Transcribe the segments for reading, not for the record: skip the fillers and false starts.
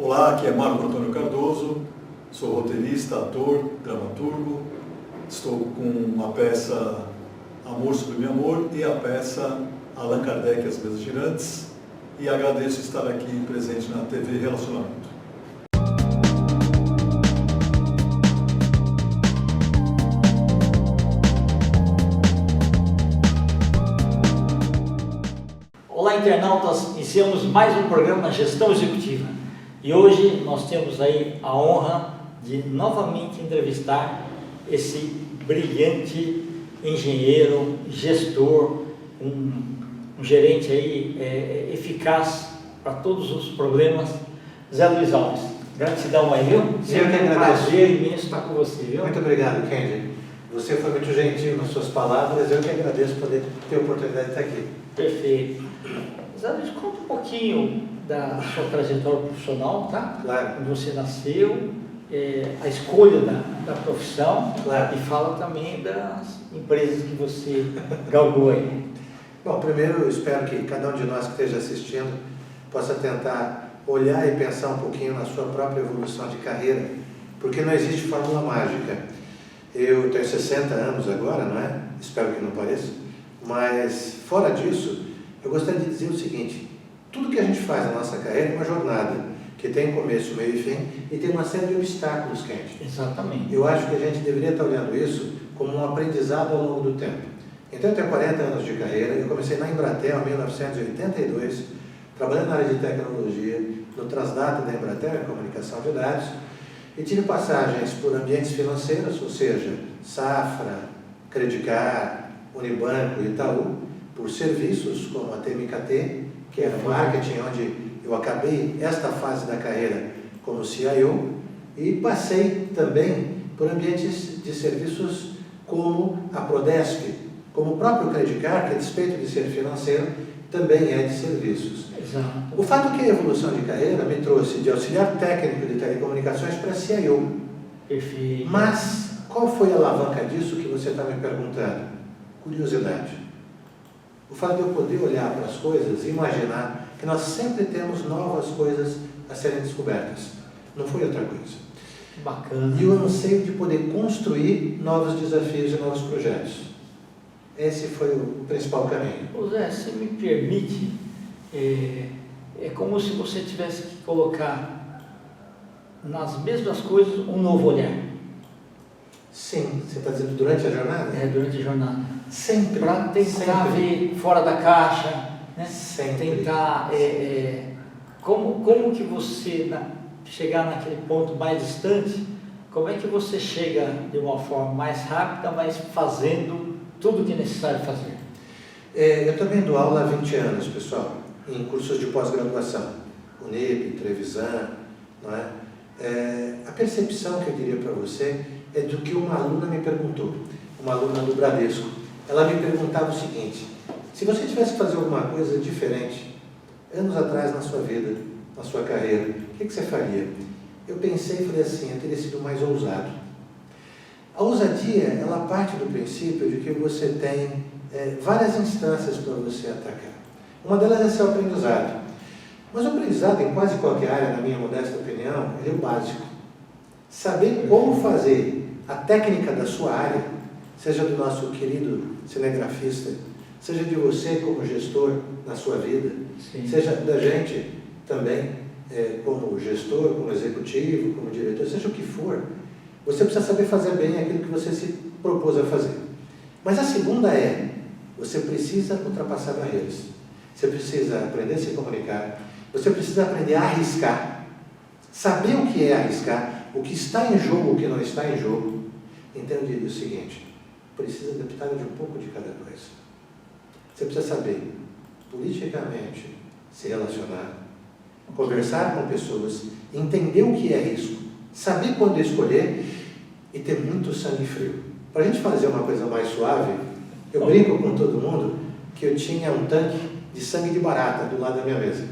Olá, aqui é Marco Antônio Cardoso, sou roteirista, ator, dramaturgo. Estou com a peça Amor Sublime Amor e a peça Allan Kardec e as Mesas Girantes, e agradeço estar aqui presente na TV Relacionamento. Olá, internautas, iniciamos mais um programa Gestão Executiva e hoje nós temos aí a honra de novamente entrevistar esse brilhante engenheiro, gestor, um gerente aí eficaz para todos os problemas, Zé Luiz Alves. Gratidão aí, viu? Sempre é um prazer imenso estar com você, viu? Muito obrigado, Kendi. Você foi muito gentil nas suas palavras, eu que agradeço poder ter a oportunidade de estar aqui. Perfeito. Zé Luiz, conta um pouquinho da sua trajetória profissional, tá? Claro. Quando você nasceu, a escolha da profissão, claro. E fala também das empresas que você galgou aí. Bom, primeiro eu espero que cada um de nós que esteja assistindo possa tentar olhar e pensar um pouquinho na sua própria evolução de carreira, porque não existe fórmula mágica. Eu tenho 60 anos agora, não é? Espero que não pareça, mas fora disso, eu gostaria de dizer o seguinte: tudo que a gente faz na nossa carreira é uma jornada que tem começo, meio e fim, e tem uma série de obstáculos, Kendi. Exatamente. Eu acho que a gente deveria estar olhando isso como um aprendizado ao longo do tempo. Então eu tenho 40 anos de carreira, eu comecei na Embratel em 1982, trabalhando na área de tecnologia, no Transdata da Embratel, em comunicação de dados, e tive passagens por ambientes financeiros, ou seja, Safra, Credicar, Unibanco e Itaú, por serviços como a TMKT, que era marketing, onde eu acabei esta fase da carreira como CIO, e passei também por ambientes de serviços como a Prodesp, como o próprio Credicar, que a despeito de ser financeiro, também é de serviços. Exato. O fato que a evolução de carreira me trouxe de auxiliar técnico de telecomunicações para CIO. Perfeito. Mas qual foi a alavanca disso que você está me perguntando? Curiosidade. O fato de eu poder olhar para as coisas e imaginar que nós sempre temos novas coisas a serem descobertas. Não foi outra coisa. Bacana. E o anseio de poder construir novos desafios e novos projetos. Esse foi o principal caminho. Ô Zé, se me permite, é como se você tivesse que colocar nas mesmas coisas um novo olhar. Sim, você está dizendo durante a jornada? Durante a jornada. Sempre. Para tentar sempre. ver fora da caixa, né? Sempre. Tentar, como que você, chegar naquele ponto mais distante, como é que você chega de uma forma mais rápida, mas fazendo tudo o que é necessário fazer? Eu também dou aula há 20 anos, pessoal, em cursos de pós-graduação, Unip, Trevisan, não é? A percepção que eu diria para você é do que uma aluna me perguntou, uma aluna do Bradesco. Ela me perguntava o seguinte: se você tivesse que fazer alguma coisa diferente, anos atrás na sua vida, na sua carreira, o que você faria? Eu pensei e falei assim: eu teria sido mais ousado. A ousadia, ela parte do princípio de que você tem várias instâncias para você atacar. Uma delas é seu aprendizado. Mas o aprendizado, em quase qualquer área, na minha modesta opinião, ele é o básico. Saber como fazer a técnica da sua área, seja do nosso querido cinegrafista, seja de você como gestor na sua vida, Sim. seja da gente também como gestor, como executivo, como diretor, seja o que for, você precisa saber fazer bem aquilo que você se propôs a fazer. Mas a segunda você precisa ultrapassar barreiras. Você precisa aprender a se comunicar. Você precisa aprender a arriscar. Saber o que é arriscar, o que está em jogo, o que não está em jogo. Então eu diria o seguinte: precisa adaptar de um pouco de cada coisa. Você precisa saber politicamente se relacionar, conversar com pessoas, entender o que é risco, saber quando escolher e ter muito sangue frio. Para a gente fazer uma coisa mais suave, eu brinco com todo mundo que eu tinha um tanque de sangue de barata do lado da minha mesa.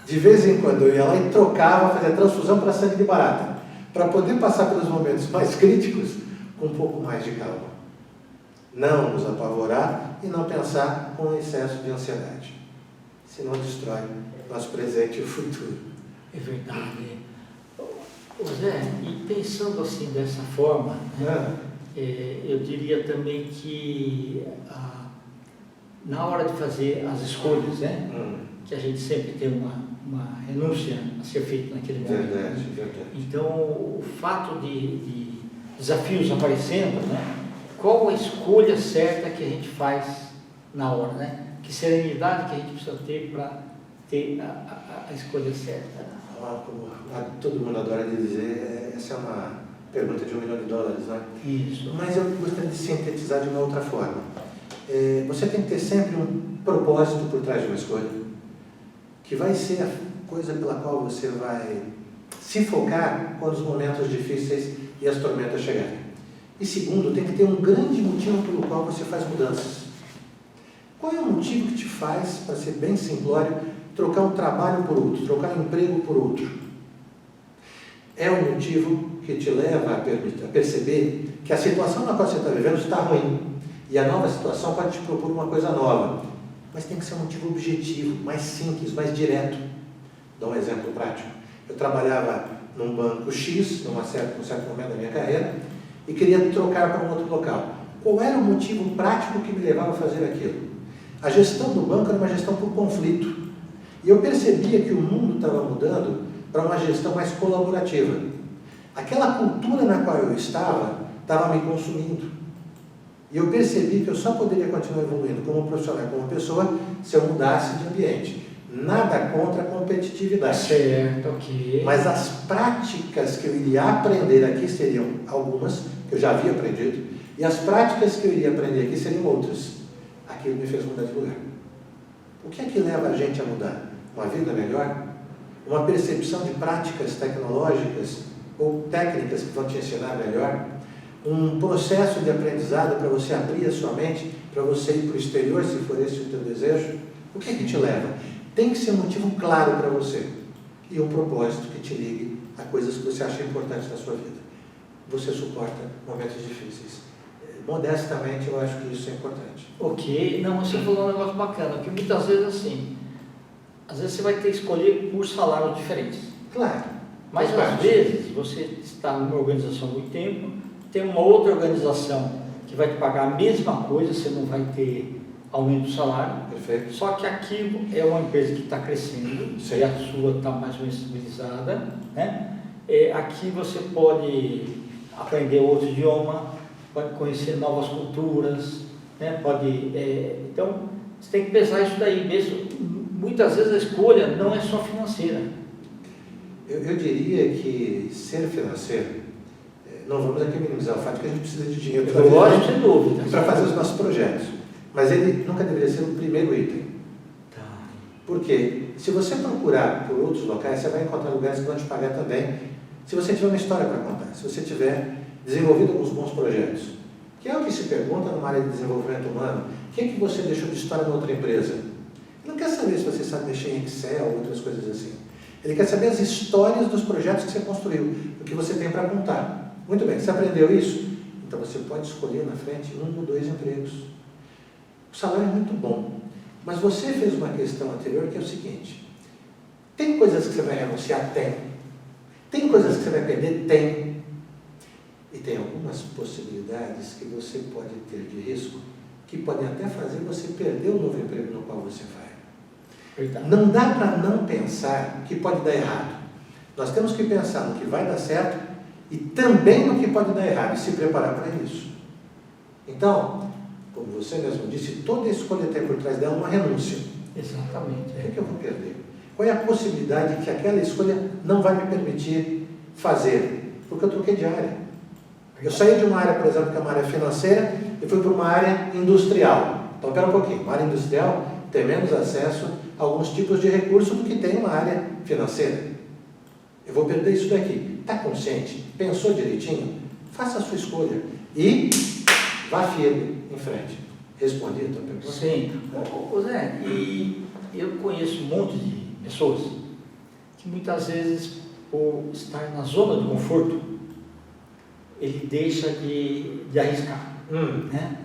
De vez em quando eu ia lá e trocava, fazia transfusão para sangue de barata, para poder passar pelos momentos mais críticos com um pouco mais de calma. Não nos apavorar e não pensar com excesso de ansiedade. Senão destrói nosso presente e o futuro. É verdade. Ô Zé, e pensando assim dessa forma, né, eu diria também que na hora de fazer as escolhas, né, que a gente sempre tem uma renúncia a ser feita naquele momento. Verdade, verdade. Então, o fato de desafios aparecendo, né, qual a escolha certa que a gente faz na hora, né? Que serenidade que a gente precisa ter para ter a escolha certa. Como todo mundo adora dizer, essa é uma pergunta de $1 milhão, né? Isso. Mas eu gostaria de sintetizar de uma outra forma. Você tem que ter sempre um propósito por trás de uma escolha, que vai ser a coisa pela qual você vai se focar quando os momentos difíceis e as tormentas chegarem. E segundo, tem que ter um grande motivo pelo qual você faz mudanças. Qual é o motivo que te faz, para ser bem simplório, trocar um trabalho por outro, trocar um emprego por outro? É o motivo que te leva a perceber que a situação na qual você está vivendo está ruim e a nova situação pode te propor uma coisa nova, mas tem que ser um motivo objetivo, mais simples, mais direto. Dou um exemplo prático. Eu trabalhava num banco X, num certo momento da minha carreira, e queria trocar para um outro local. Qual era o motivo prático que me levava a fazer aquilo? A gestão do banco era uma gestão por conflito. E eu percebia que o mundo estava mudando para uma gestão mais colaborativa. Aquela cultura na qual eu estava me consumindo. E eu percebi que eu só poderia continuar evoluindo como profissional, como pessoa, se eu mudasse de ambiente. Nada contra a competitividade. Certo, ok. Mas as práticas que eu iria aprender aqui seriam algumas, que eu já havia aprendido, e as práticas que eu iria aprender aqui seriam outras. Aquilo me fez mudar de lugar. O que é que leva a gente a mudar? Uma vida melhor? Uma percepção de práticas tecnológicas ou técnicas que vão te ensinar melhor? Um processo de aprendizado para você abrir a sua mente, para você ir para o exterior, se for esse o teu desejo? O que é que te leva? Tem que ser um motivo claro para você e um propósito que te ligue a coisas que você acha importantes na sua vida. Você suporta momentos difíceis. Modestamente, eu acho que isso é importante. Ok, não, você falou um negócio bacana, que muitas vezes assim, às vezes você vai ter que escolher por salários diferentes. Claro. Mas às vezes você está numa organização há muito tempo, tem uma outra organização que vai te pagar a mesma coisa, você não vai ter aumento do salário. Perfeito. Só que aquilo é uma empresa que está crescendo, Sim. e a sua está mais ou menos estabilizada, né? Aqui você pode aprender outro idioma, pode conhecer novas culturas, né? Então, você tem que pensar isso daí mesmo. Muitas vezes a escolha não é só financeira. Eu diria que ser financeiro, não vamos aqui minimizar o fato de que a gente precisa de dinheiro para Lógico, sem dúvida. para fazer os nossos projetos, mas ele nunca deveria ser o primeiro item. Tá. Porque se você procurar por outros locais, você vai encontrar lugares que vão te pagar também, se você tiver uma história para contar, se você tiver desenvolvido alguns bons projetos. Que é o que se pergunta numa área de desenvolvimento humano: o que é que você deixou de história na outra empresa? Ele não quer saber se você sabe mexer em Excel ou outras coisas assim. Ele quer saber as histórias dos projetos que você construiu, o que você tem para contar. Muito bem, você aprendeu isso? Então você pode escolher na frente 1 ou 2 empregos. O salário é muito bom, mas você fez uma questão anterior que é o seguinte: tem coisas que você vai renunciar? Tem. Tem coisas que você vai perder? Tem. E tem algumas possibilidades que você pode ter de risco, que podem até fazer você perder o novo emprego no qual você vai. Verdade. Não dá para não pensar que pode dar errado. Nós temos que pensar no que vai dar certo e também no que pode dar errado e se preparar para isso. Então, como você mesmo disse, toda escolha tem por trás dela uma renúncia. Exatamente. O que eu vou perder? Qual é a possibilidade que aquela escolha não vai me permitir fazer? Porque eu troquei de área. Eu saí de uma área, por exemplo, que é uma área financeira, e fui para uma área industrial. Então, espera um pouquinho. Uma área industrial tem menos acesso a alguns tipos de recursos do que tem uma área financeira. Eu vou perder isso daqui. Está consciente? Pensou direitinho? Faça a sua escolha. E vá firme em frente. Respondi a tua pergunta? Sim. Ô Zé, e eu conheço um monte de pessoas que muitas vezes, por estar na zona de conforto, ele deixa de arriscar. Né?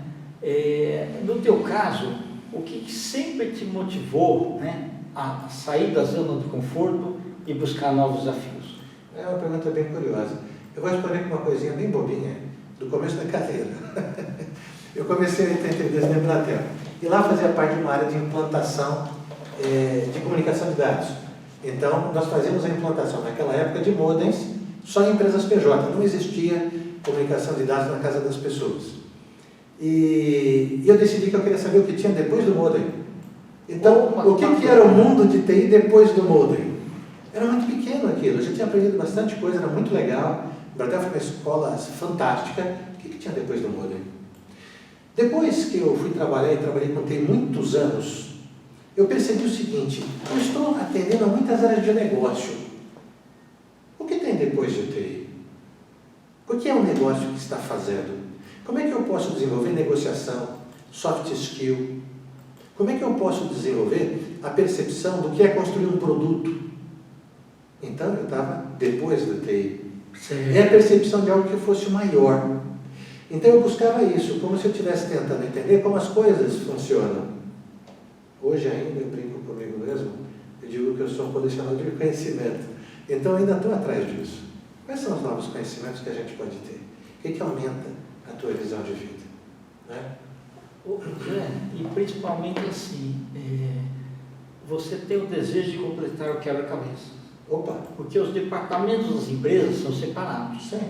No teu caso, o que sempre te motivou, né, a sair da zona de conforto e buscar novos desafios? É uma pergunta bem curiosa. Eu vou responder com uma coisinha bem bobinha, do começo da carreira. Eu comecei em 82 na Embratel, e lá fazia parte de uma área de implantação de comunicação de dados. Então, nós fazíamos a implantação, naquela época, de modems, só em empresas PJ, não existia comunicação de dados na casa das pessoas. E eu decidi que eu queria saber o que tinha depois do modem. Então, o que era o mundo de TI depois do modem? Era muito pequeno aquilo, eu já tinha aprendido bastante coisa, era muito legal. O Embratel foi uma escola fantástica. O que tinha depois do modem? Depois que eu fui trabalhar, e trabalhei com TI muitos anos, eu percebi o seguinte: eu estou atendendo a muitas áreas de negócio. O que tem depois de TI? O que é um negócio que está fazendo? Como é que eu posso desenvolver negociação, soft skill? Como é que eu posso desenvolver a percepção do que é construir um produto? Então, eu estava depois do TI. É a percepção de algo que fosse maior. Então, eu buscava isso, como se eu estivesse tentando entender como as coisas funcionam. Hoje ainda eu brinco comigo mesmo, eu digo que eu sou um colecionador de conhecimento. Então, eu ainda estou atrás disso. Quais são os novos conhecimentos que a gente pode ter? O que aumenta a tua visão de vida? Né? E principalmente assim, você tem o desejo de completar o quebra-cabeça. Opa! Porque os departamentos das empresas são separados. Sim.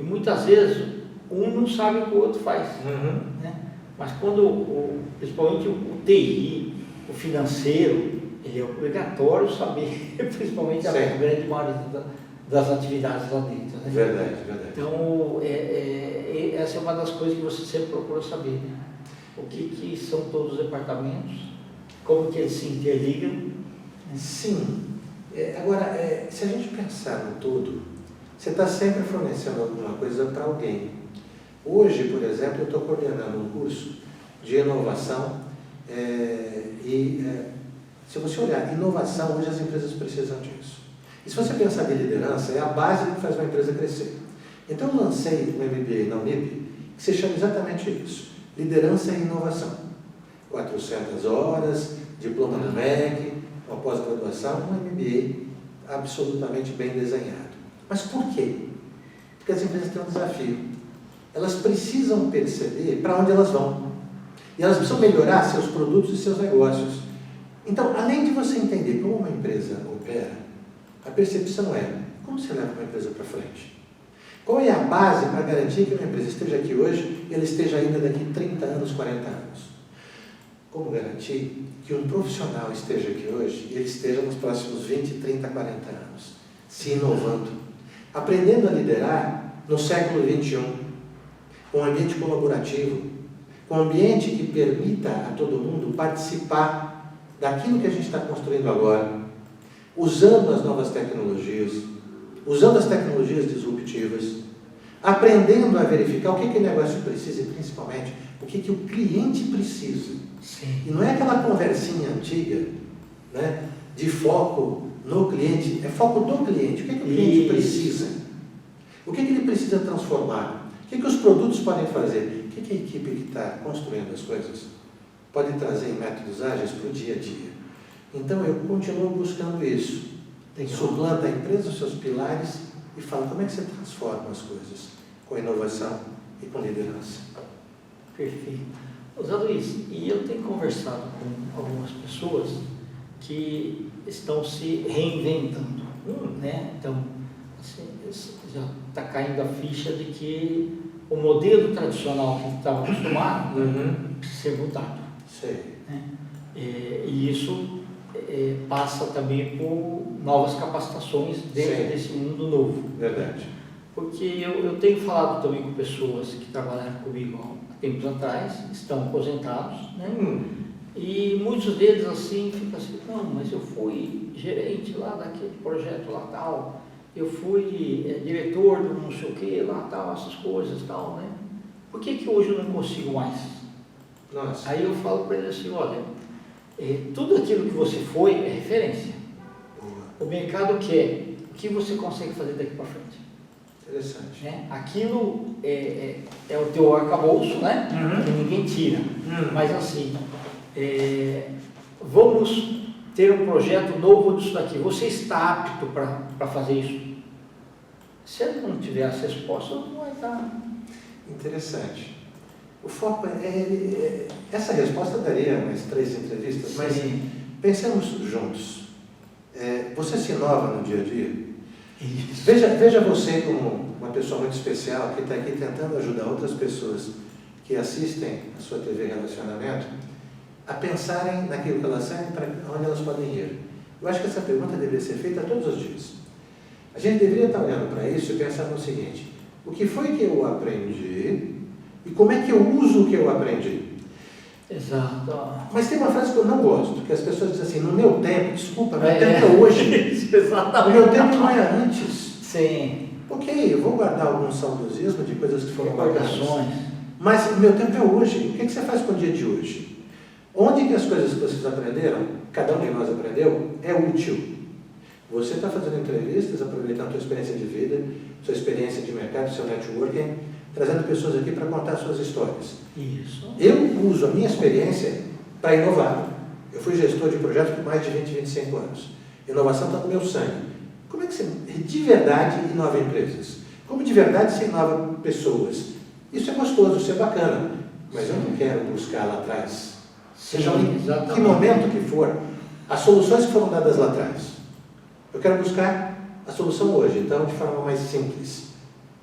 E muitas vezes um não sabe o que o outro faz. Uhum. Né? Mas quando, principalmente o TI, o financeiro, ele é obrigatório saber, principalmente a grande maioria das atividades lá dentro. Né? Verdade, verdade. Então, essa é uma das coisas que você sempre procura saber. Né? O que são todos os departamentos, como que eles se interligam. Né? Sim. Agora, se a gente pensar no todo, você está sempre fornecendo alguma coisa para alguém. Hoje, por exemplo, eu estou coordenando um curso de inovação se você olhar, inovação, hoje as empresas precisam disso. E se você pensar de liderança, é a base que faz uma empresa crescer. Então, eu lancei um MBA na Unip, que se chama exatamente isso, Liderança e Inovação. 400 horas, diploma do MEC, uma pós-graduação, um MBA absolutamente bem desenhado. Mas por quê? Porque as empresas têm um desafio. Elas precisam perceber para onde elas vão. E elas precisam melhorar seus produtos e seus negócios. Então, além de você entender como uma empresa opera, a percepção é como você leva uma empresa para frente. Qual é a base para garantir que uma empresa esteja aqui hoje e ela esteja ainda daqui 30 anos, 40 anos? Como garantir que um profissional esteja aqui hoje e ele esteja nos próximos 20, 30, 40 anos, se inovando, aprendendo a liderar no século XXI, com um ambiente colaborativo, com um ambiente que permita a todo mundo participar daquilo que a gente está construindo agora, usando as novas tecnologias, usando as tecnologias disruptivas, aprendendo a verificar o que o negócio precisa e, principalmente, o que o cliente precisa. Sim. E não é aquela conversinha antiga, né, de foco no cliente, é foco do cliente. O que o cliente precisa? O que ele precisa transformar? O que os produtos podem fazer? O que a equipe que está construindo as coisas pode trazer em métodos ágeis para o dia a dia? Então, eu continuo buscando isso. Suplanta a empresa, os seus pilares, e fala como é que você transforma as coisas com inovação e com liderança. Perfeito. Zé Luiz, e eu tenho conversado com algumas pessoas que estão se reinventando, né? Então, assim, já está caindo a ficha de que o modelo tradicional que estava acostumado precisa ser mudado. Sim. Né? E isso passa também por novas capacitações dentro desse mundo novo. Verdade. Porque eu tenho falado também com pessoas que trabalharam comigo há tempos atrás, estão aposentados, né? E muitos deles assim ficam assim, não, mas eu fui gerente lá daquele projeto lá tal, eu fui diretor do não sei o que lá tal, essas coisas tal, né? Por que hoje eu não consigo mais? Nossa. Aí eu falo para eles assim, olha, tudo aquilo que você foi é referência. O mercado quer o que você consegue fazer daqui para frente. Interessante. Né? Aquilo é o teu arcabouço, né? Que ninguém tira. Mas assim, vamos ter um projeto novo disso daqui. Você está apto para fazer isso? Se ele não tiver as respostas, não vai estar. Interessante. O foco essa resposta daria umas 3 entrevistas, mas pensemos juntos. Você se inova no dia a dia? Isso. Veja você como uma pessoa muito especial que está aqui tentando ajudar outras pessoas que assistem a sua TV Relacionamento a pensarem naquilo que elas sabem para onde elas podem ir. Eu acho que essa pergunta deveria ser feita todos os dias. A gente deveria estar olhando para isso e pensar no seguinte: o que foi que eu aprendi e como é que eu uso o que eu aprendi? Exato. Mas tem uma frase que eu não gosto, que as pessoas dizem assim: no meu tempo, desculpa, meu tempo é hoje. Exatamente. O meu tempo não é antes. Sim. Ok, eu vou guardar algum saudosismo de coisas que foram bacanas. Mas o meu tempo é hoje. O que você faz com o dia de hoje? Onde que as coisas que vocês aprenderam, cada um de nós aprendeu, é útil? Você está fazendo entrevistas, aproveitando a sua experiência de vida, sua experiência de mercado, seu networking, trazendo pessoas aqui para contar suas histórias. Isso. Eu uso a minha experiência para inovar. Eu fui gestor de projetos por mais de 20, 25 anos. Inovação está no meu sangue. Como é que você, de verdade, inova empresas? Como de verdade você inova pessoas? Isso é gostoso, isso é bacana, mas eu não quero buscar lá atrás. Seja em que momento que for, as soluções que foram dadas lá atrás. Eu quero buscar a solução hoje, então de forma mais simples.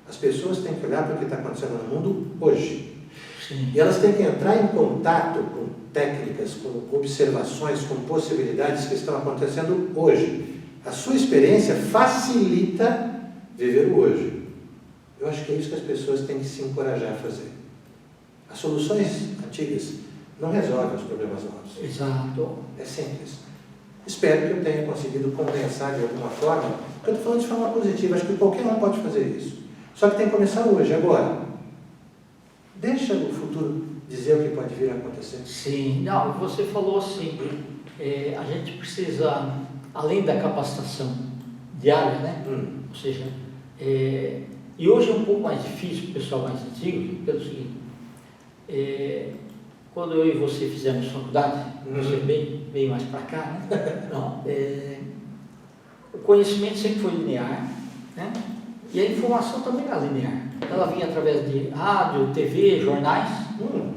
As pessoas têm que olhar para o que está acontecendo no mundo hoje. Sim. E elas têm que entrar em contato com técnicas, com observações, com possibilidades que estão acontecendo hoje. A sua experiência facilita viver o hoje. Eu acho que é isso que as pessoas têm que se encorajar a fazer. As soluções antigas não resolvem os problemas novos. Exato. É simples. Espero que eu tenha conseguido compensar de alguma forma, porque eu estou falando de forma positiva, acho que qualquer um pode fazer isso. Só que tem que começar hoje, agora. Deixa o futuro dizer o que pode vir a acontecer. Sim, não, você falou assim, a gente precisa, além da capacitação diária, né? Ou seja, e hoje é um pouco mais difícil, o pessoal mais antigo, pelo seguinte, quando eu e você fizemos faculdade, você bem mais para cá, né? Não, o conhecimento sempre foi linear, né? E a informação também era linear. Ela vinha através de rádio, TV, jornais,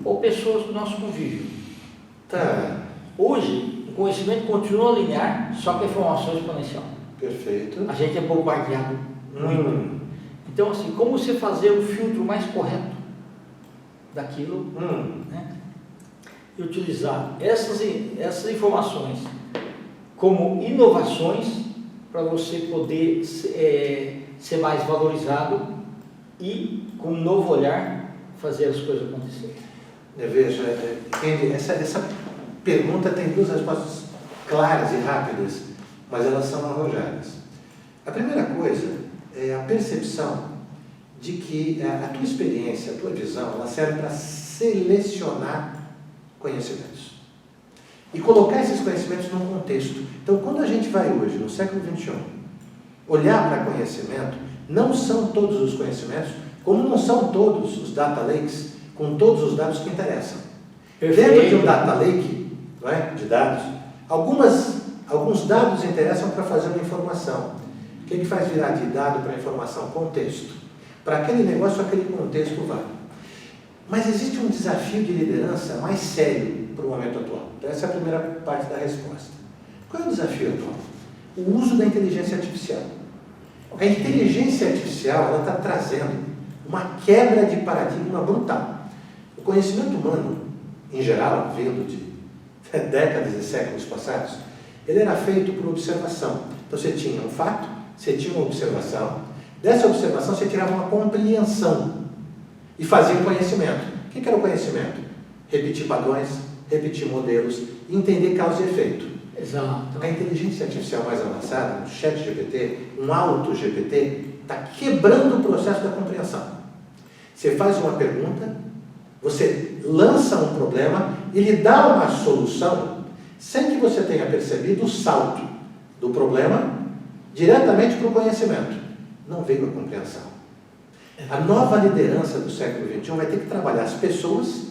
ou pessoas do nosso convívio. Tá. Hoje, o conhecimento continua linear, só que a informação é exponencial. Perfeito. A gente é bombardeado muito. Então, assim, como você fazer o filtro mais correto daquilo, né? E utilizar essas informações como inovações para você poder ser mais valorizado e, com um novo olhar, fazer as coisas acontecerem. Veja, essa pergunta tem 2 respostas claras e rápidas, mas elas são arrojadas. A primeira coisa é a percepção de que a tua experiência, a tua visão, ela serve para selecionar conhecimentos e colocar esses conhecimentos num contexto. Então, quando a gente vai hoje, no século XXI, olhar para conhecimento, não são todos os conhecimentos, como não são todos os data lakes, com todos os dados que interessam. Perfeito. Dentro de um data lake, não é, de dados, alguns dados interessam para fazer uma informação. O que faz virar de dado para informação? Contexto. Para aquele negócio, aquele contexto vale. Mas existe um desafio de liderança mais sério para o momento atual. Então, essa é a primeira parte da resposta. Qual é o desafio atual? O uso da inteligência artificial. A inteligência artificial ela está trazendo uma quebra de paradigma brutal. O conhecimento humano, em geral, vindo de décadas e séculos passados, ele era feito por observação. Então você tinha um fato, você tinha uma observação, dessa observação você tirava uma compreensão e fazia um conhecimento. O que era o conhecimento? Repetir padrões, repetir modelos, entender causa e efeito. Exato. A inteligência artificial mais avançada, um chat GPT, um auto GPT, está quebrando o processo da compreensão. Você faz uma pergunta, você lança um problema e lhe dá uma solução sem que você tenha percebido o salto do problema diretamente para o conhecimento. Não veio a compreensão. A nova liderança do século XXI vai ter que trabalhar as pessoas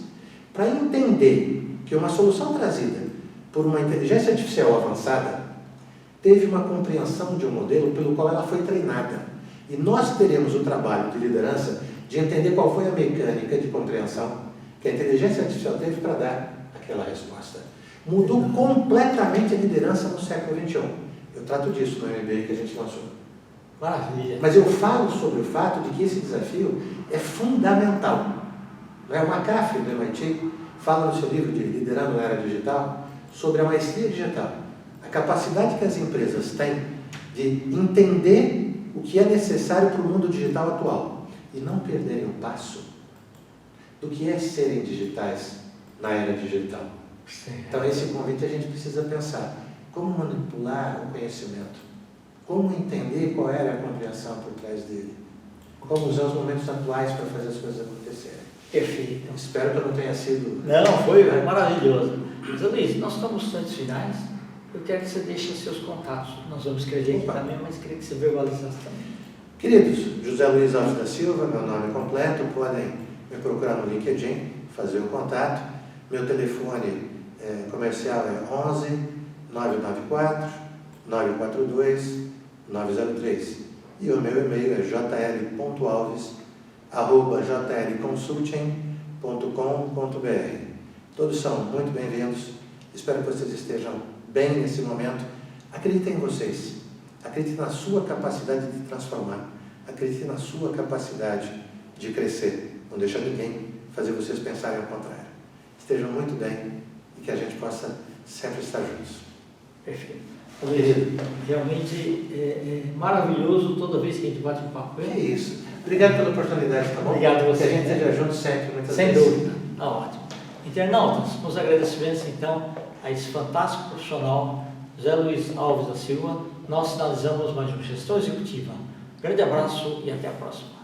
para entender que uma solução trazida por uma inteligência artificial avançada, teve uma compreensão de um modelo pelo qual ela foi treinada. E nós teremos o trabalho de liderança de entender qual foi a mecânica de compreensão que a inteligência artificial teve para dar aquela resposta. Mudou completamente a liderança no século XXI. Eu trato disso no MBA que a gente lançou. Maravilha. Mas eu falo sobre o fato de que esse desafio é fundamental. O McAfee, do MIT, fala no seu livro de Liderando na Era Digital sobre a maestria digital. A capacidade que as empresas têm de entender o que é necessário para o mundo digital atual e não perderem o passo do que é serem digitais na era digital. Sim. Então, esse convite a gente precisa pensar como manipular o conhecimento, como entender qual era a compreensão por trás dele, como usar os momentos atuais para fazer as coisas acontecerem. Perfeito. Espero que eu não tenha sido... Não, foi maravilhoso. Zé Luiz, nós estamos nos instantes finais. Eu quero que você deixe os seus contatos. Nós vamos escrever aqui também, mas queria que você verbalizasse também. Queridos, José Luiz Alves da Silva, meu nome completo, podem me procurar no LinkedIn, fazer o contato. Meu telefone comercial é 11 994 942 903 e o meu e-mail é jl.alves@jlconsulting.com.br. Todos são muito bem-vindos. Espero que vocês estejam bem nesse momento. Acreditem em vocês. Acredite na sua capacidade de transformar. Acredite na sua capacidade de crescer. Não deixa ninguém fazer vocês pensarem ao contrário. Estejam muito bem e que a gente possa sempre estar juntos. Perfeito. Luiz, realmente é maravilhoso toda vez que a gente bate um papo. É isso. Obrigado pela oportunidade, tá bom? Obrigado a você. Que a gente esteja junto sempre, muitas Sem vezes. dúvida. Tá ótimo. Internautas, nos agradecimentos então a esse fantástico profissional, José Luiz Alves da Silva, nós finalizamos mais um Gestão Executiva. Grande abraço e até a próxima.